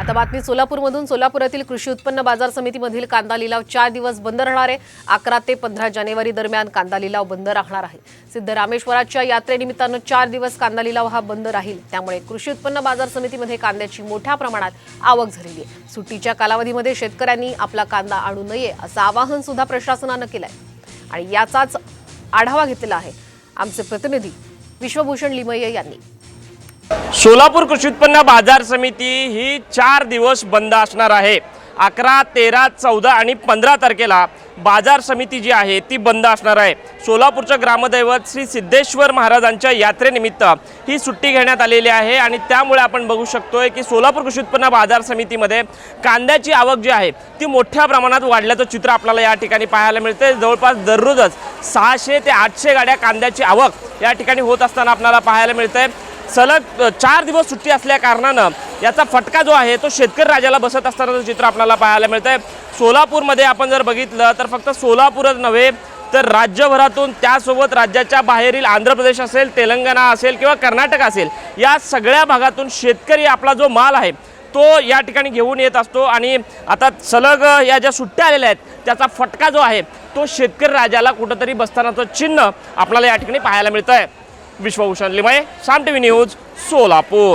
आता बातमी सोलापूरमधून। सोलापुरातील कृषी उत्पन्न बाजार समितीमधील कांदा लिलाव 4 दिवस बंद राहणार आहे। 11 ते 15 जानेवारी दरम्यान कांदा लिलाव बंद राहणार आहे। सिद्धरामेश्वराच्या यात्रेनिमित्तानं 4 दिवस कांदा लिलाव हा बंद राहील। त्यामुळे कृषी उत्पन्न बाजार समितीमध्ये कांद्याची मोठ्या प्रमाणात आवक झालेली आहे। सुट्टीच्या कालावधीमध्ये शेतकऱ्यांनी आपला कांदा आणू नये असं आवाहन सुद्धा प्रशासनानं केलंय आणि याचाच आढावा घेतलेला आहे आमचे प्रतिनिधी विश्वभूषण लिमये यांनी। सोलापूर कृषी उत्पन्न बाजार समिती ही 4 दिवस बंद असणार आहे। 11, 13, 14 आणि 15 तारखेला बाजार समिती जी आहे ती बंद असणार आहे। सोलापूरचं ग्रामदैवत श्री सिद्धेश्वर महाराजांच्या यात्रेनिमित्त ही सुट्टी घेण्यात आलेली आहे आणि त्यामुळे आपण बघू शकतोय की सोलापूर कृषी उत्पन्न बाजार समितीमध्ये कांद्याची आवक जी आहे ती मोठ्या प्रमाणात वाढल्याचं चित्र आपल्याला या ठिकाणी पाहायला मिळते। जवळपास दररोजच 600 ते 800 गाड्या कांद्याची आवक या ठिकाणी होत असताना आपल्याला पाहायला मिळते। सलग 4 दिवस सुट्टी असल्या कारणानं याचा फटका जो आहे तो शेतकरी राजाला बसत असतानाचं चित्र आपल्याला पाहायला मिळतंय। सोलापूरमध्ये आपण जर बघितलं तर फक्त सोलापूरच नव्हे तर राज्यभरातून त्यासोबत राज्याच्या बाहेरील आंध्र प्रदेश असेल, तेलंगणा असेल किंवा कर्नाटक असेल या सगळ्या भागातून शेतकरी आपला जो माल आहे तो या ठिकाणी घेऊन येत असतो आणि आता सलग या ज्या सुट्ट्या आलेल्या आहेत त्याचा फटका जो आहे तो शेतकरी राजाला कुठंतरी बसतानाचं चिन्ह आपल्याला या ठिकाणी पाहायला मिळतंय। विश्वभूषण लिमये, साम टीव्ही न्यूज, सोलापूर।